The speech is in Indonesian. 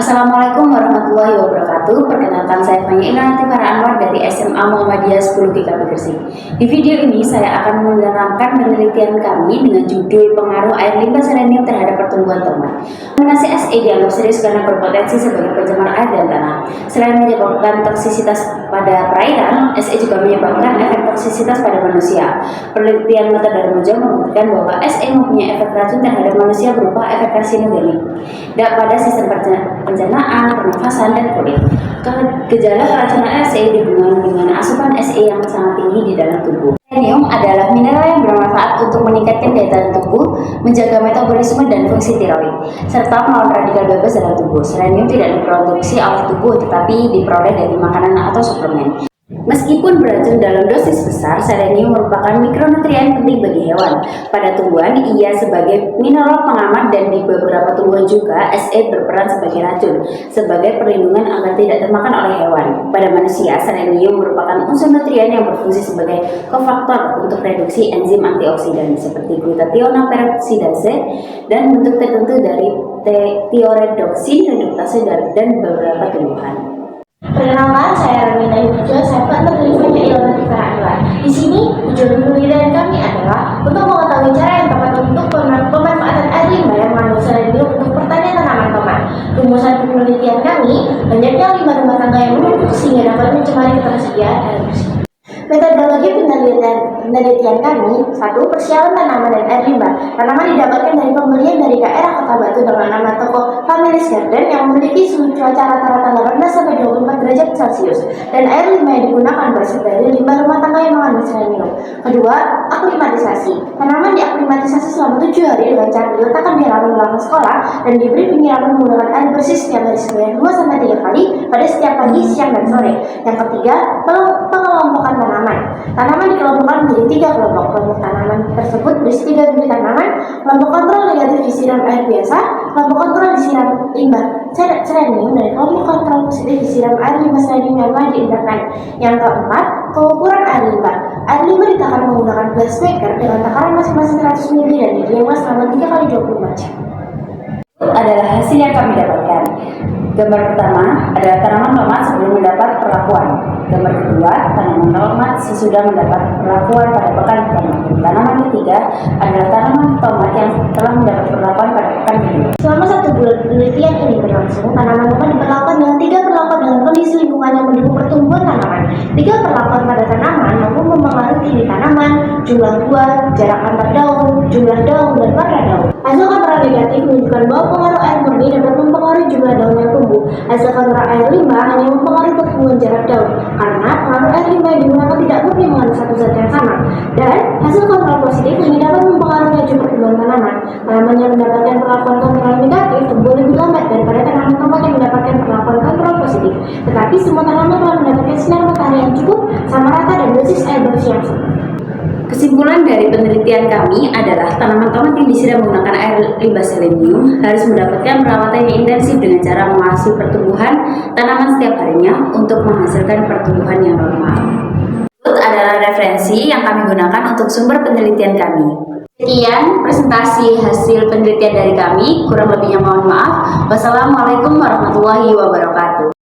Assalamualaikum warahmatullahi wabarakatuh. Perkenalkan, saya Fanya Inanti Anwar dari SMA Muhammadiyah 10 GKP Gresik. Di video ini saya akan menerangkan penelitian kami dengan judul pengaruh air limbah selenium terhadap pertumbuhan tomat. Kontaminasi SE dianggap serius karena berpotensi sebagai pencemar air dan tanah. Selain menyebabkan toksisitas pada perairan, SE juga menyebabkan efek toksisitas pada manusia. Penelitian Mata Darmojo membuktikan bahwa SE mempunyai efek racun terhadap manusia berupa efek karsinogenik pada sistem pencernaan, pernafasan, dan kulit. Gejala keracunan SE dihubungkan dengan asupan SE yang sangat tinggi di dalam tubuh. Selenium adalah mineral yang bermanfaat untuk meningkatkan daya tahan tubuh, menjaga metabolisme dan fungsi tiroid, serta melawan radikal bebas dalam tubuh. Selenium tidak diproduksi oleh tubuh, tetapi diperoleh dari makanan atau suplemen. Meskipun beracun dalam dosis besar, selenium merupakan mikronutrien penting bagi hewan. Pada tumbuhan, ia sebagai mineral pengaman, dan di beberapa tumbuhan juga SE berperan sebagai racun, sebagai perlindungan agar tidak termakan oleh hewan. Pada manusia, selenium merupakan unsur nutrien yang berfungsi sebagai kofaktor untuk reduksi enzim antioksidan seperti glutathione peroksidase dan bentuk tertentu dari thioredoxin reduktase dan beberapa tumbuhan. Perkenalkan, saya Ramina Yujo, saya peneliti Fanya Inanti Anwar. Di sini, tujuan penelitian kami adalah untuk mengetahui cara yang tepat untuk pemanfaatan air limbah yang mengandung selenium untuk pertanian tanaman tomat. Rumusan penelitian kami, banyaknya limbah rumah tangga yang menumpuk sehingga dapat mencemari ketersediaan air bersih. Metodologi penelitian kami: 1. Persiapan tanaman dan air limbah. Tanaman didapatkan dari pembelian dari daerah Kota Batu dengan nama toko Family's Garden yang memiliki suhu cuaca rata-rata 18-24 derajat Celcius, dan air limbah yang digunakan berasal dari limbah rumah tangga yang mengandung selenium. Kedua, aklimatisasi. Tanaman diaklimatisasi selama 7 hari dengan cara diletakkan di halaman belakang sekolah dan diberi penyiraman menggunakan air bersih setiap hari sebanyak 2-3 kali pada setiap pagi, siang, dan sore. Yang ketiga, pengelompokan tanaman. Tanaman dikelompokkan menjadi 3 kelompok. Kelompok tanaman tersebut berisi 3 bibit tanaman. Kelompok kontrol negatif disiram air biasa, kelompok kontrol disiram limbah selenium, dan kelompok kontrol positif disiram air limbah selenium yang telah diindahkan. Yang keempat, pengukuran air limbah. Air limbah ditakar menggunakan glass maker dengan takaran masing-masing 100 ml dan didiamkan selama 3 kali 24 jam. Itu adalah hasil yang kami dapatkan. Gambar pertama adalah tanaman tomat sebelum mendapat perlakuan. Gambar kedua, tanaman tomat sesudah mendapat perlakuan pada pekan pertama. Tanaman ketiga adalah tanaman tomat yang telah mendapat perlakuan pada pekan kedua. Selama 1 bulan penelitian ini berlangsung, tanaman tomat diperlakukan dengan 3 perlakuan dengan kondisi lingkungan yang mendukung pertumbuhan tanaman. 3 perlakuan pada tanaman mampu mempengaruhi tinggi tanaman, jumlah buah, jarak antar daun, jumlah daun, dan warna daun. Hasil kontrol negatif menunjukkan bahwa pengaruh air murni dapat mempengaruhi jumlah daun yang tumbuh. Hasil kontrol air limbah hanya mempengaruhi pertumbuhan jarak daun, karena pengaruh air limbah yang digunakan tidak murni mengandung satu zat yang sama. Dan hasil kontrol positif hanya dapat mempengaruhi laju pertumbuhan tanaman. Tanaman yang mendapatkan perlakuan kontrol negatif tumbuh lebih lambat daripada tanaman tomat yang mendapatkan perlakuan kontrol positif. Tetapi semua tanaman telah mendapatkan sinar matahari yang cukup, sama rata, dan dosis air bersih yang sama. Kesimpulan dari penelitian kami adalah tanaman tomat yang disiram menggunakan air limbah selenium harus mendapatkan perawatan yang intensif dengan cara mengawasi pertumbuhan tanaman setiap harinya untuk menghasilkan pertumbuhan yang normal. Itu adalah referensi yang kami gunakan untuk sumber penelitian kami. Sekian presentasi hasil penelitian dari kami, kurang lebihnya mohon maaf. Wassalamualaikum warahmatullahi wabarakatuh.